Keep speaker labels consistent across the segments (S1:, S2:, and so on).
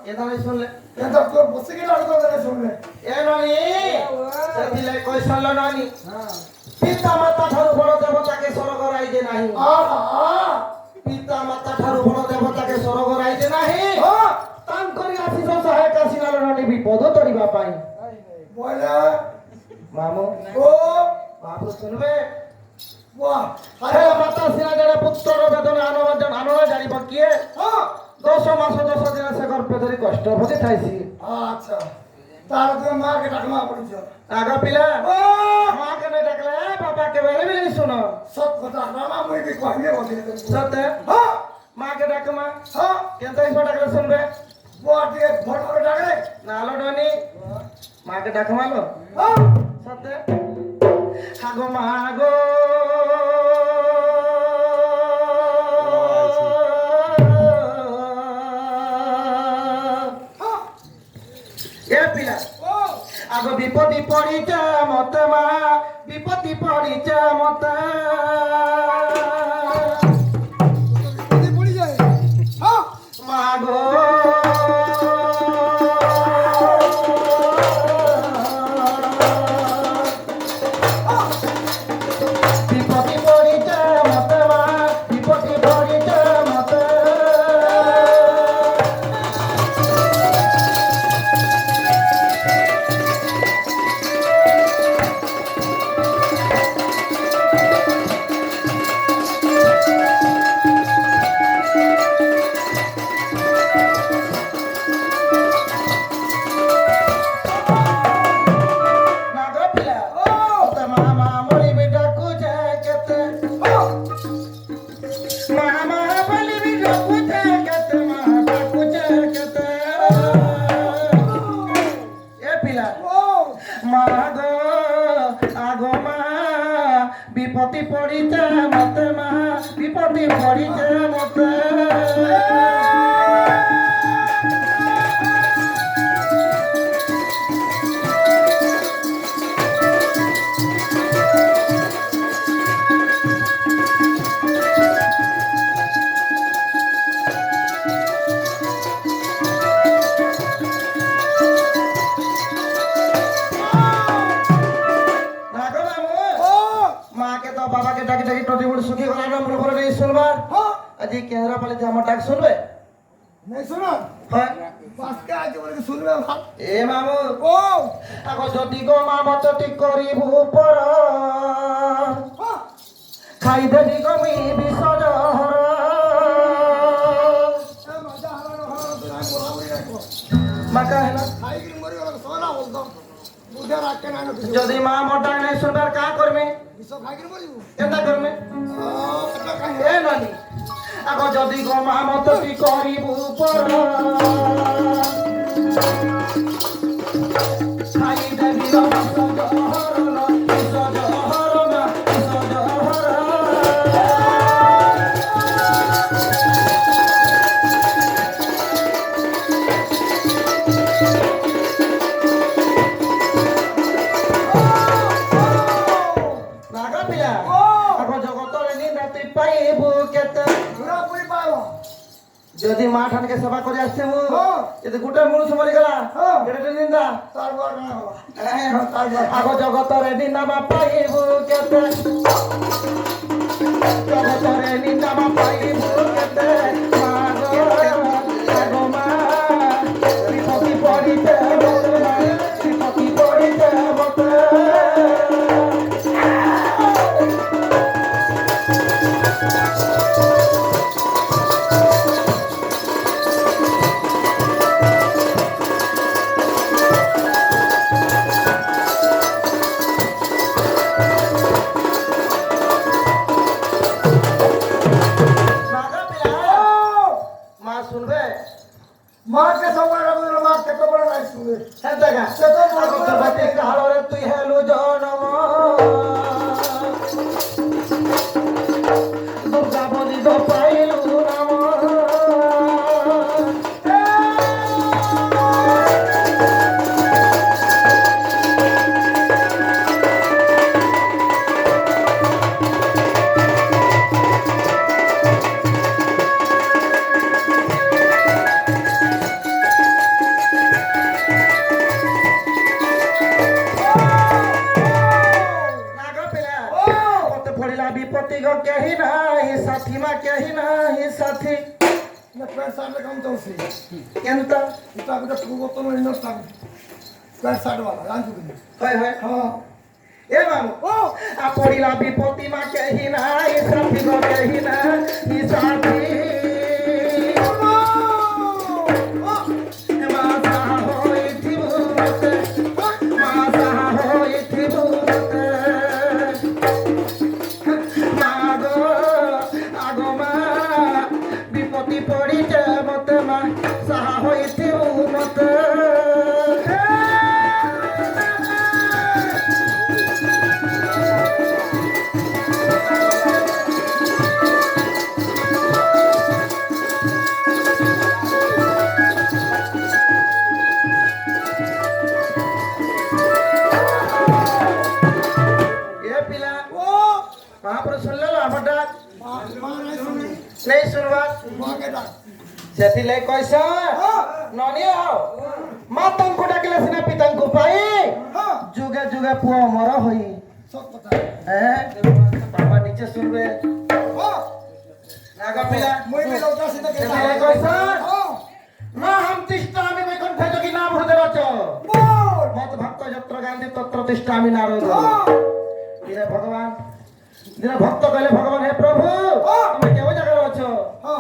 S1: এদানে শুনলে
S2: এটা তোর বসে গেল আর তো জানে শুনলে
S1: এ ননি সেদিলে কই শুনলো ননি
S2: হ্যাঁ
S1: পিতা মাতা ঠারু বড় দেবতাকে স্বর্গ রাইজে নাহি পিতা মাতা ঠারু বড় দেবতাকে স্বর্গ রাইজে নাহি তাঙ্করি আশিষ সহায় কাশিনার ননি বিপদ তরিবা পাই
S2: বলে
S1: মামু
S2: ও
S1: বাবু শুনবে
S2: বাহ
S1: আরে মাতা সিনা জড়ে পুত্র বেদনা আনবা জানিব কিয়ে
S2: হ্যাঁ
S1: 10 মাস 10 দিন সে গর্ভে ধরি কষ্ট ভোগে থাইছি
S2: আচ্ছা তার তো মাকে ডাকমা পড়িছ
S1: আগা পিলা
S2: ও
S1: মাকে নে ডাকলে বাবাকে বেলে বেলে শুনো
S2: সব কথা মামা মই কি কইলে বলি
S1: সতে
S2: হ্যাঁ
S1: মাকে ডাকমা
S2: হ্যাঁ
S1: কেন তাই ডাকলে শুনবে
S2: বটে ফোন করে ডাকলে
S1: নালো ডনি মাকে ডাকমালো
S2: হ্যাঁ
S1: সতে হাগো মাগো এ পিলা
S2: ও
S1: আগো বিপদি পড়িছে মতে মা বিপদি পড়িছে মতে
S2: যদি পড়ি যায় হ্যাঁ
S1: মাগো বিপদি পড়িছে মতে মা বিপদি পড়িছে মতে নাগো পিলা
S2: ও
S1: ওতে মামা মরি বেটা কুজে কেতে মামা বলি বেটা কুজে কেতে মামা কুজে কেতে এ পিলা
S2: ও
S1: মাগো আগো মা বিপত্তি পড়িছে মতে মা বিপত্তি পড়িছে মতে নাগো মামু
S2: ও
S1: মাকে তো বাবাকে ডাকি ডাকি টটি মুড়ি শুকিয়ে গলা না মনে করে নেই শুনবার
S2: হ্যাঁ
S1: আজি কেন্দ্রা পালে যে আমার ডাক শুনবে
S2: নাই শোনো
S1: হয়
S2: বাসকে আজ বলে শুনবে ভাব
S1: এ মামু
S2: ও
S1: আগো যদি গো মা মতটি করিবু পর
S2: হ্যাঁ
S1: খাই দেবি গমি বিসজহর
S2: মজা হারানো হারানো তো আমি বরাবরই রাখবো
S1: মাকা হেলা
S2: খাইকি মরি গেল সোনা বলতো বুঝে রাখতে না কিছু
S1: যদি মা মোর ডাক নাই শুনবার কা করবে
S2: বিষ খাইকি মরিবু
S1: কেনটা করবে
S2: এটা কাই
S1: এ নানি আগো যদি গো মা মতটি করিবু পর খাই দেবি গমি বিসজহর না বিসজহর নাগা পিলা
S2: ও
S1: আগো জগতরে নিন্দা তুই পাইবু কেতে
S2: পুরা পুরি পাইবো
S1: যদি মা ঠানকে সেবা করে আসছে মু
S2: হ্যাঁ।
S1: যদি গোটে মনুষ মরি গলা
S2: হ্যাঁ।
S1: এটা নিন্দা
S2: তারপর না বাবা
S1: আগো জগতরে নিন্দা মা পাইবু কেতে জগতরে নিন্দা মা পাইবু কেতে মাগো আগো মা বিপত্তি পড়িতে বতে মা বিপত্তি পড়িতে বতে নাগা পিলা মা শুনবে
S2: মাকে সবাই রাখবো মা কত বড় নাই শুনবে
S1: হ্যাঁ দেখা
S2: সে তো বড়
S1: আগো
S2: বড়
S1: তোর
S2: বাতে
S1: বাতে কাহালরে তুই হেলু জনম দুর্গা বলি দো পাইলু নাম
S2: साइड काम चलছে
S1: কেনতা
S2: এটা একটা পরিবর্তন হইল না প্যান্ট শার্ট वाला জানছো কি
S1: হয় হয়
S2: হ্যাঁ
S1: এ বাবু
S2: ও
S1: আপড়িলা বিপত্তি মা কেহি না এ সাথী গো কেহি না ই সাথী মা সাহা হইথিব মতে মা সাহা হইথিব মতে মা গো আগো মা বিপত্তি পড়িছে মতে মা সাহা হইথিব মতে महापुरुष सुन लो आपटा नहीं सुनवा सेठी ले कैसा ननी हो मातन को डाकिले सिना पितन को पाई जुगे जुगे पुआ मर होई
S2: सब पता
S1: हैं बाबा नीचे सुनबे नागा पिला
S2: মই মে লौटा से
S1: सेठी ले कैसा ना हम तिष्ठामि वैकुंठ जोगी नाम हृदय रचो
S2: बोल
S1: मत भक्त जत्र गांधी तत्र तिष्ठामि नारद ये भगवान जिना भक्त कहले भगवान हे प्रभु तुम केव जगह अछो
S2: हां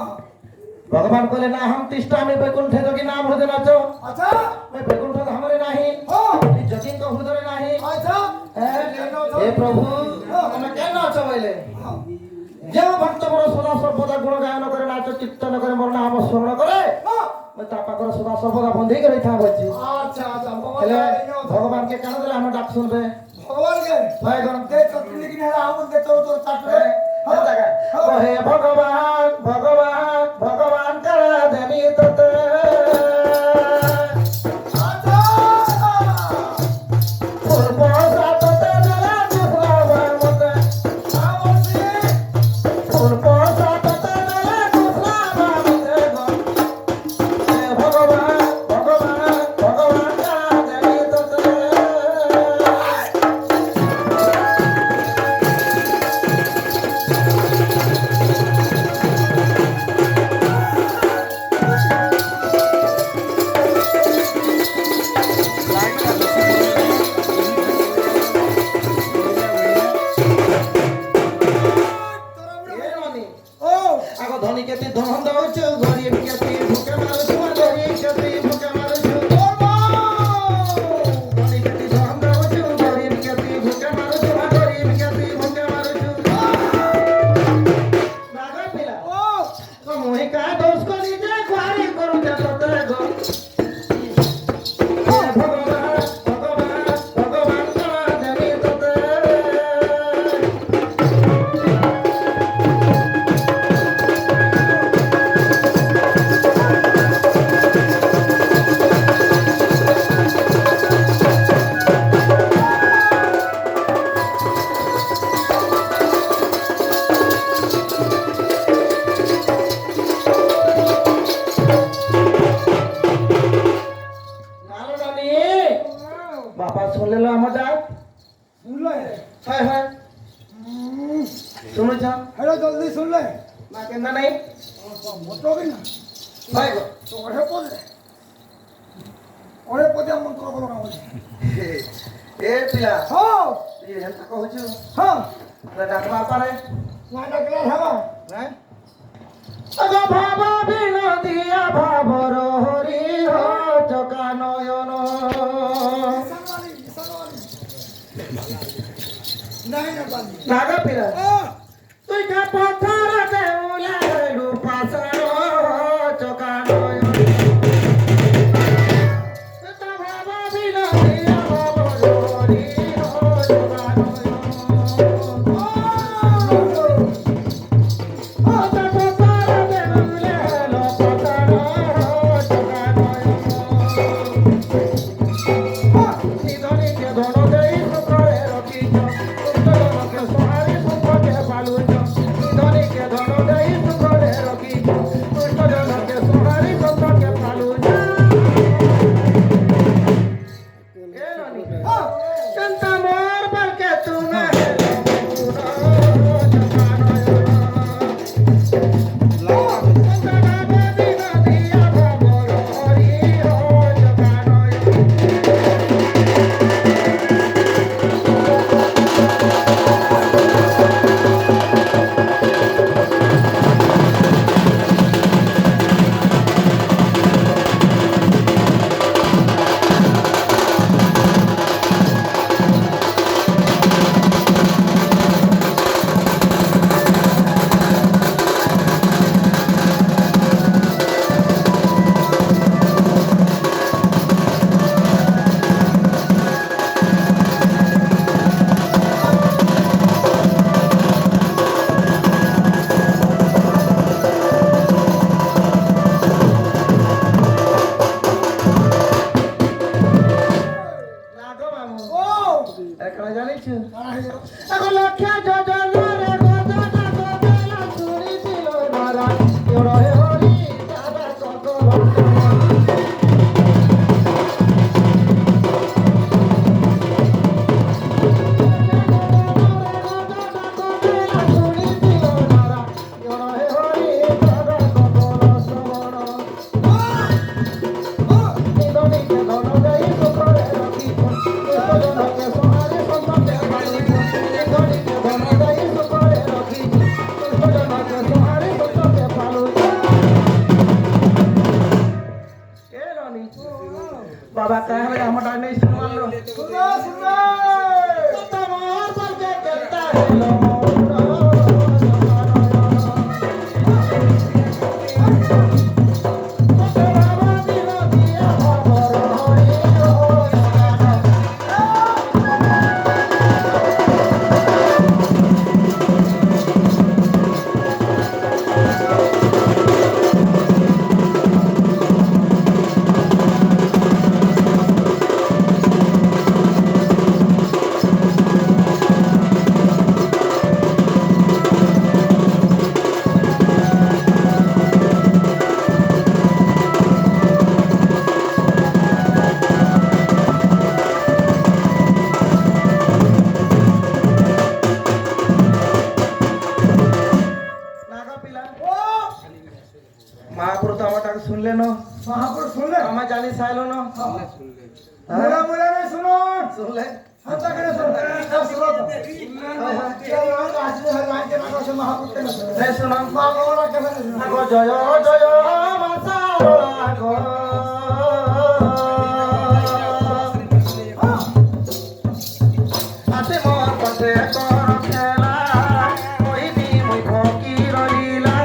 S1: भगवान कहले ना हम तिष्ठामि वैकुंठ जोगी नाम हृदय नाचो
S2: अच्छा
S1: मैं वैकुंठ धाम रे नाही
S2: हां
S1: ई जोगी को हृदय रे नाही
S2: अच्छा
S1: हे प्रभु तुम के नाचो बोले जे भक्त मोर सदा सर्वदा गुण गायन करे नाच कीर्तन करे मोर नाम स्मरण करे मैं ता पाकर सदा सर्वदा बंधी के रहिथा बच्ची
S2: अच्छा अच्छा
S1: हेले भगवान के कान देले हम डाक सुनबे
S2: भगवान के
S1: भाई गण
S2: दे चटनी की नेला हम दे तो चाटले
S1: हे भगवान भगवान भगवान कर देमी तते
S2: अच्छा
S1: फुल पोसा तते जला दुखला मते
S2: आवसी
S1: फुल पोसा तते जला दुखला मते हे भगवान भगवान भगवान कर देमी तते आगो धनी केती धन दउछु गरीब केती भूखे मारुछु गरीब केती भूखे मारुछु धनी केती धन दउछु गरीब केती भूखे मारुछु गरीब केती भूखे मारुछु नागा पिला तो मोहि का दोष करी जे क्वारी करू ते तते गो हे भगवान भगवान भगवान का देनी तते नालो नानी बापा सुन ले लो हमर डाक
S2: सुन ले
S1: हाय हाय सुनो जा
S2: हेलो जल्दी सुन ले
S1: ना केना नहीं
S2: मोटो भी ना
S1: हाय गो
S2: तो ओरे पदे मंत्र बोलो ना बोले
S1: ए पिला
S2: हां
S1: ये हेल्थ कहूछु
S2: हां
S1: ना डाक बापा रे
S2: ना डकला हवा
S1: हैं अगो भाबा बिना दिया भाबर हरि हो चका नयन
S2: नहीं ना बांधी
S1: नागा पिला
S2: हां
S1: তুই কা পথর দেউলা রূপাসর চকা নয়ন তা ভাবা বিনা দিয়া বড়ি হো চকা নয়ন ও তা পথর দেউলা রূপাসর চকা নয়ন সিধনি কে ধন দেই সুখরে রখিছ সুন্দর কে সহারি সুখ बाबा कहे लगे हम टाइम नहीं सुनवा लो
S2: सुनो सुनो
S1: तमार पर के करता है लो महापुरुष तो सुन लेनो
S2: महापुरुष सुन ले
S1: हमें जानी साइलो नो
S2: मुला मुला नहीं सुनो
S1: सुन ले
S2: हम तक नहीं सुन सब सुनो तो क्या यहाँ का आज है लाइन के नाम से महापुरुष के नाम
S1: नहीं सुनो
S2: माँ गौरा के नाम
S1: नागो जय जय माता गो आते मोर पते कर खेला कोई भी मुई खोकी रलीला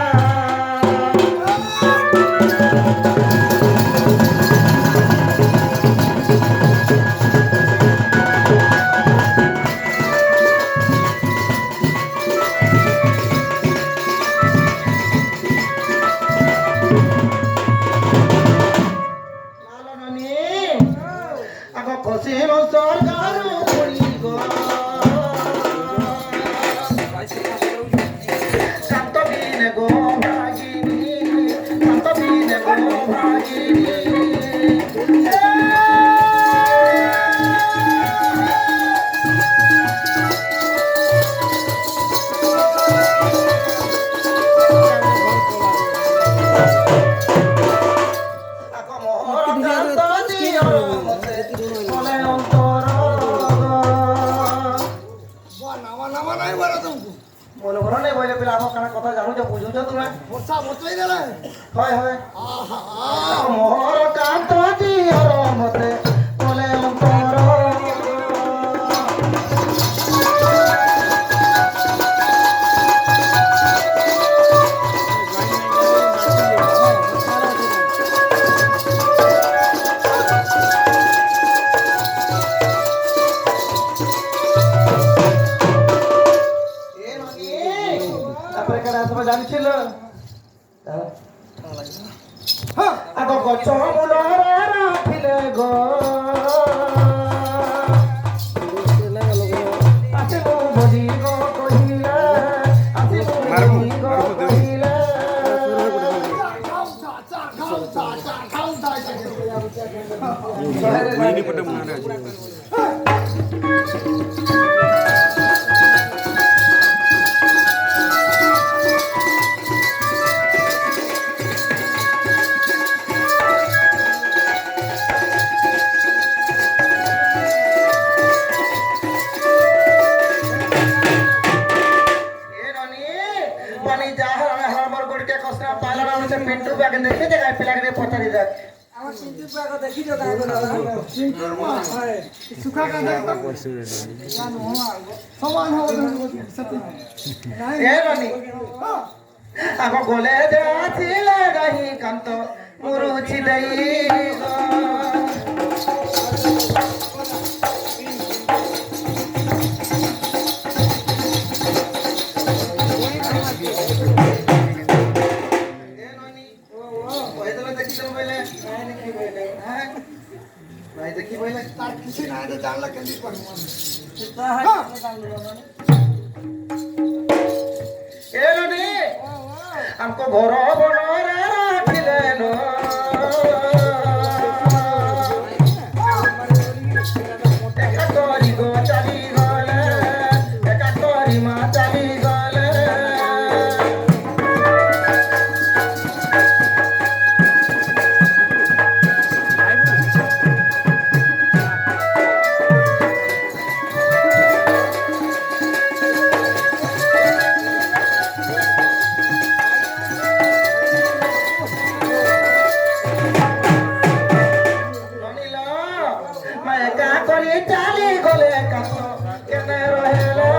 S1: बोलो बोलो नहीं बोले पिला आप कथा जानू जो बुझू जो तुम्हें
S2: वर्षा बचई देले
S1: হয় হয়
S2: आहा
S1: मोर कांत दियर मते बोले अंतर জানিছিল আগ গছ মূলরে রাখিলে গো আসিব বলি গো কহিলে আসিব বলি গো কহিলে पिंटू बैग देखे जगह पिला के पता नहीं रख
S3: আমার চিন্তিত ব্যাগ দেখি তো তাই বলে
S2: सिंगर मा सुखा का जानो समान हो सत्य
S1: ए रानी आगो गोले जाचिले रही कांत मुरुचि दई भाई देखी पहले
S2: तार किसी ना दे जानला केली पर
S1: ए रानी हमको घर बनरे राखिले नो एका तोरी गो चली गले एका तोरी मा चली गले କରି ଚାଲି ଗଲେ କାତ କେନେ ରହିଲେ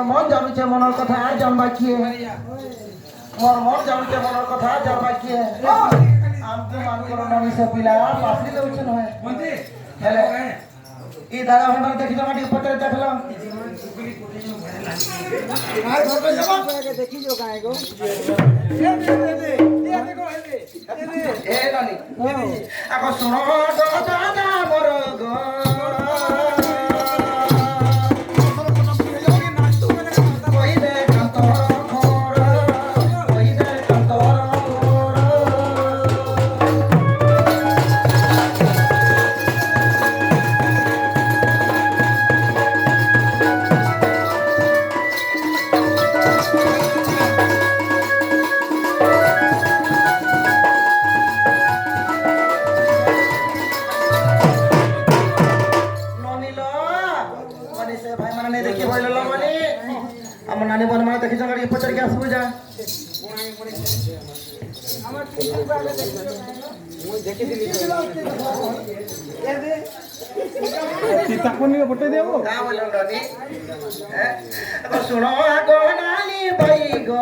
S1: মন জানুছে মনের কথা জানবা কিয়ে মোর জানুছে মনের কথা জানবা কিয়ে আমকে মান করো ননি সে পিলা পাসি দউছ নয় হেলে ই দাদা ভাই দেখি তো মাটি উপরে দেখলাম
S2: আর ঘরে যাব
S3: দেখি जो गाय गो
S1: এ ননি আগো শুনো দাদা মোর গো नानी बन मार देखि जंगड़ी पचर के आसबु जा
S3: আমার চিন্তি বাগে দেখি মই দেখি দিলি এ দে
S2: চিতা কোনি বটে দেবো
S1: का बोलन रानी अब सुनो गो नानी बाई गो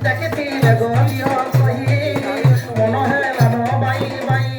S1: देखती लगो लियो कही मन है लानो बाई बाई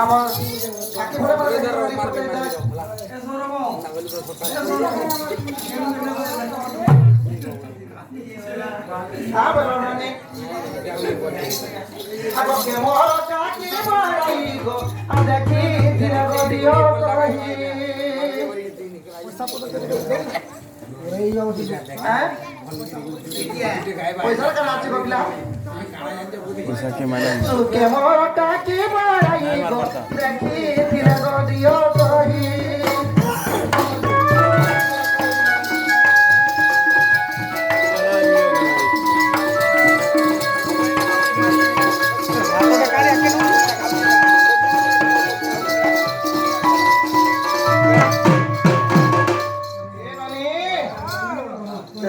S1: আমার বাকি ভরে ভরে আবরণে আগো কে মোর কাকি মারাই গো দেখি দিনা গো দিও কহি পয়সা কেন আছে বাবলা
S4: पैसा के मैडम
S1: सुके मोर काकी माराई गो देखी दिना गो दियो कही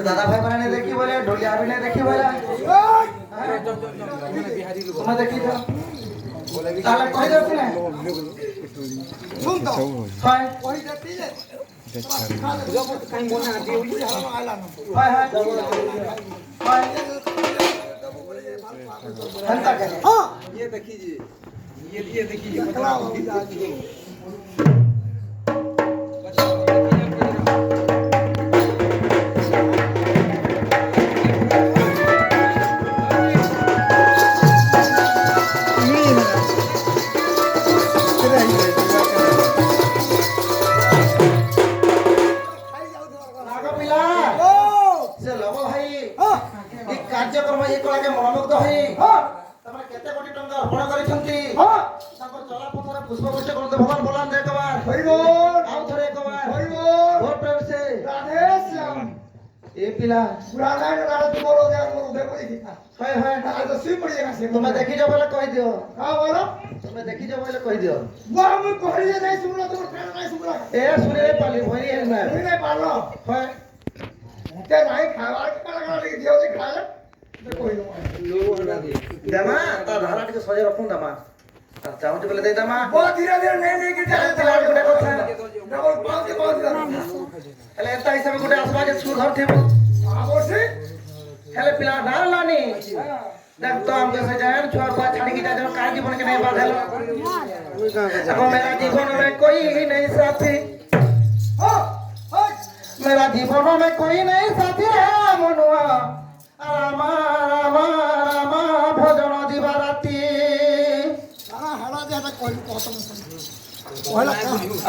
S1: दादा भाई बने देखी बोले ढोलिया भी नहीं देखी बोला तुम्हें देखी तो ताला कह दो ना
S2: শুন তো
S1: हाय
S2: কই যাতি যে
S3: কাই মনে আছে
S1: हाय हाय हाय हंता करे
S2: हां
S3: ये देखी जी ये देखी जी
S1: କାର୍ଯ୍ୟକ୍ରମ ଏକ ଲାଗେ ମନମୁଗ୍ଧ ହୋଇ ତମେ କେତେ କୋଟି ଟଙ୍କା ଅର୍ପଣ କରିଛନ୍ତି ତାଙ୍କ ଚଲାପଥରେ ପୁଷ୍ପଗୁଚ୍ଛ କରନ୍ତୁ ଭଗବାନ ବୋଲାନ ଏକବାର ଆଉ ଥରେ ଏକବାର ଭୋଟ ପ୍ରେମ ସେ
S2: রাধে শ্যাম
S1: ଏ ପିଲା
S2: পুরানা গাড়ি তোমার ওদের মোর দেখো দেখি
S1: হয় হয়
S2: আজ তো সুই পড়ি গেছে
S1: ତମେ ଦେଖିଛ ବୋଲେ କହିଦିଅ
S2: কা বলো
S1: ତମେ ଦେଖିଛ ବୋଲେ କହିଦିଅ
S2: বা আমি কই যে নাই শুনলা তোমার ফের নাই শুনলা
S1: ଏ ଶୁଣିଲେ ପାଲି ଭରି ହେଲ ନା
S2: তুমি নাই পারলো
S1: হয়
S2: তে নাই খাওয়া কালা লাগি দিও যে খালে কই দো
S1: দেমা তা ধারা ଟିକେ ସଜା ରଖୁଁ ଦେମା ଚାହୁଁଛି ବୋଲେ ଦେଇଦେମା
S2: ବହୁତ ଧୀରେ ଧୀରେ ନେଇ ନେଇ କି
S1: ପିଲା ଗୋଟେ କଥା
S2: ଡବଲ ପାଉତି
S1: ହେଲେ ଏନ୍ତା ହିସାବେ ଗୋଟେ ଆସବା ଯେ ସୁଧର ଥିବ
S2: ଆବସି
S1: ହେଲେ ପିଲା ଡାଲାନି देख तो हमके से जान छोड़ पा छाड़ी की जाजन का जीवन के नहीं बाधल अब मेरा जीवन में कोई नहीं साथी मेरा जीवन में कोई नहीं साथी है मनुआ रामा रामा रामा भजन दिवा राती
S2: सारा हड़ा दे त कोई कहत ओला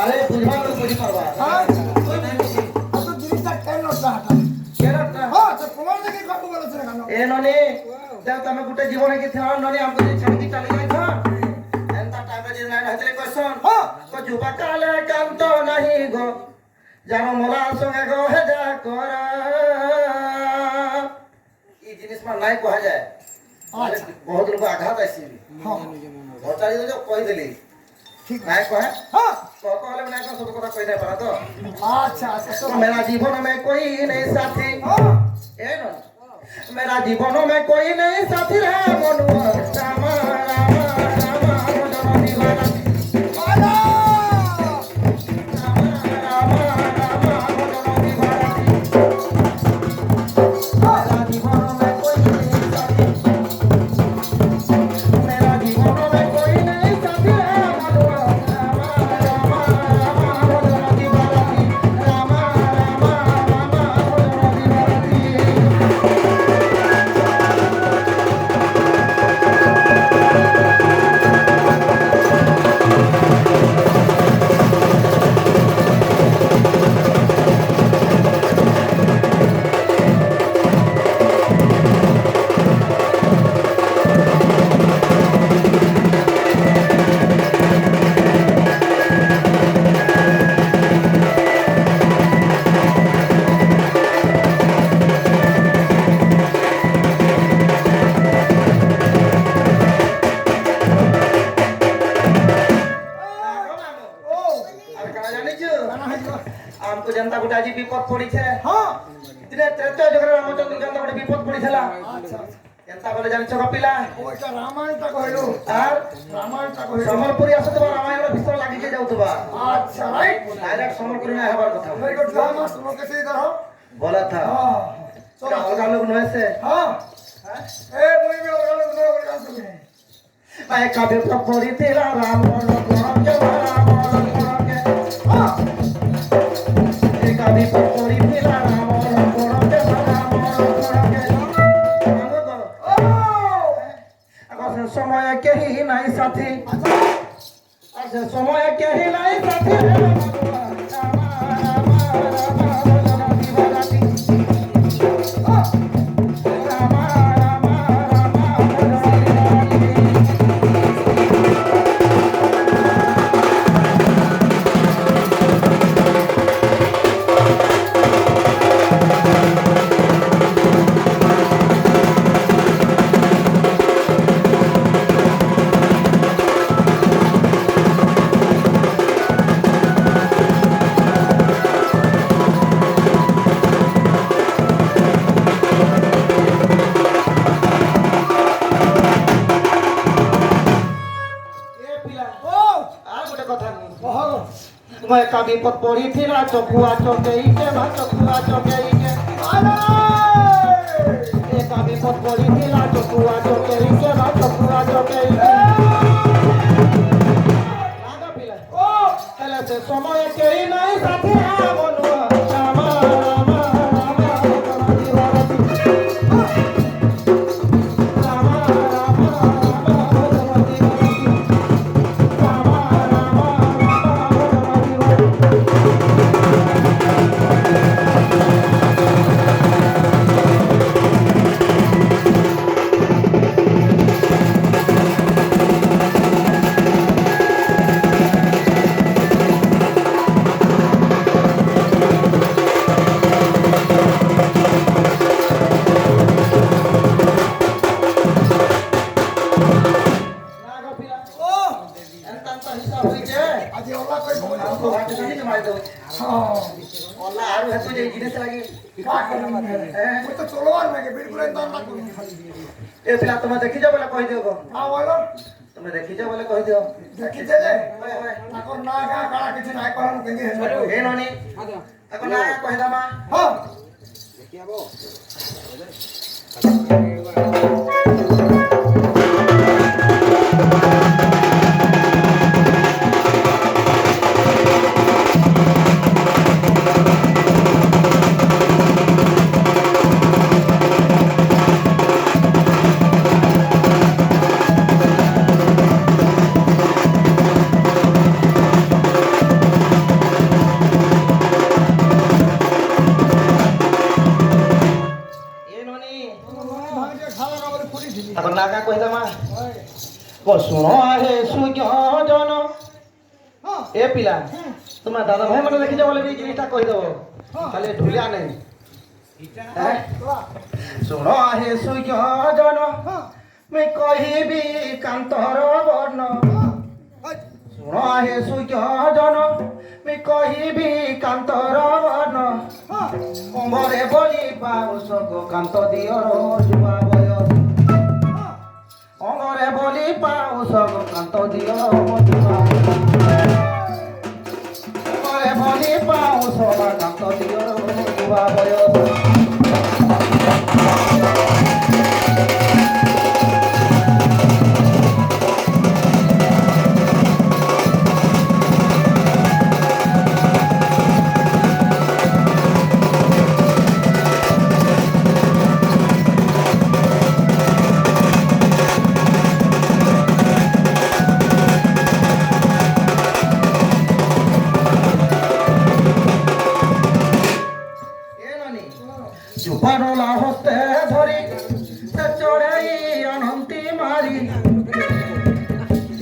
S1: अरे बुझा तो बुझी परवा
S2: हां तो दिरी तक केन नोटा हटा
S1: केरा
S2: हां तो प्रमाण दे के काटू बोले छे गानो
S1: ए ननी जब तमे गुटे जीवन के थिया ननी हमको जे छाड़ी की चली जाय था एंता टाइम जे नहीं रहते क्वेश्चन
S2: हां
S1: को जुबा काले काम तो नहीं गो जानो मोला संगे गो हे जा कोरा ई जिनिस में नहीं कहा जाए बहुत लोग आघात आसी
S2: हां
S1: बताई जो कह देली
S2: ठीक
S1: नहीं कहे
S2: हां
S1: कहले नहीं को सब কথা कह नहीं पारा तो
S2: अच्छा अच्छा तो
S1: मेरा जीवन में कोई नहीं साथी
S2: हां
S1: ए न मेरा जीवन में कोई नहीं साथी रे मनुआ राम राम राम भजन दीवाना
S2: आला
S1: राम राम राम भजन दीवाना मेरा जीवन में कोई नहीं साथी मेरा जीवन में कोई नहीं साथी रे मनुआ राम राम राम भजन दीवाना राम राम राम भजन दीवाना हमको जनता गुटा जी विपद पड़ी छे
S2: हां
S1: इतने त्रेता जगह रामचंद्र जनता गुटा विपद पड़ी छला
S2: अच्छा
S1: जनता बोले जान छका पिला
S2: ओटा रामायण तक होइलो
S1: आर
S2: रामायण तक होइलो
S1: समरपुरी असतबा रामायण भीतर लागि के जाउतबा
S2: अच्छा राइट
S1: डायरेक्ट समरपुरी ना हेबार कथा
S2: वेरी गुड रामा तुम कैसे इधर हो
S1: बोला था
S2: हां
S1: क्या अलगा लोग नहे से
S2: हां ए मुई भी अलग अलग नोट कर सुने
S1: मैं कभी पड़ी तेरा राम राम के राम के
S2: हां
S1: एक कभी पड़ी तेरा राम राम के राम समय के ही नहीं साथी अच्छा समय के ही नहीं साथी मैं कभी पत पड़ी थी ना चकुआ चौकई के ना चकुआ चौकई के ए कभी पत पड़ी थी ना चकुआ चौकई के ना चकुआ चौकई के लागा पिला ओ हेले से समय के ही नहीं साथी है मनुआ राम राम राम भजन दीवाना राम राम राम भजन दीवाना राम ए पिला तुम देखि जा बोले कहि दियो गो
S2: हां बोलो
S1: तुम देखि जा बोले कहि दियो
S2: देखि जे ताको ना का काला किछ नाय करन केंगे हे
S1: ए ननी এখন না কইদা মা
S2: ହଁ
S3: দেখি হবো
S1: এ ননি
S2: ଭାଇଟେ ଖାଲା କାମରେ ପୁରିଥିଲି
S1: এখন না কইদা মা শুণ হে সূর্য জন
S2: ହଁ
S1: এ পিলা তোমার দাদা ভাই মানে দেখি বলে এই জিনিসটা কই দেব খালি ঢুলিয়া নাই হ্যাঁ শুণ হে সূর্য জন
S2: ହଁ
S1: মই কহিবি কান্তর বর্ণ শুণ হে সূর্য জন মই কহিবি কান্তর বর্ণ
S2: ହଁ
S1: অম্বরে বলি পাউস কান্ত দিয়র যুবা বয়স
S2: ହଁ
S1: অঙ্গরে বলি পাউস কান্ত দিয়র যুবা অঙ্গরে বলি পাউস কান্ত দিয়র যুবা বয়স চুপানলা হস্তে ধরি সে চড়াই অনন্তি মারি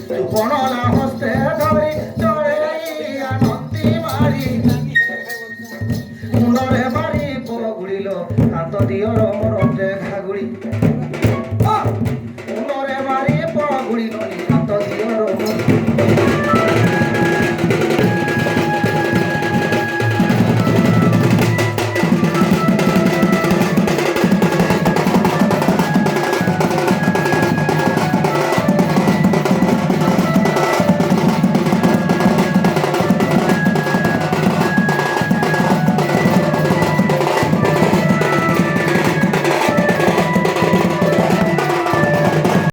S1: চুপনলা হস্তে ধরি চড়াই অনন্তি মারি মুন্ডরে মারি পগুড়িল কান্ত দিয়র মরতে ঘাগুড়ি মুন্ডরে মারি পগুড়িল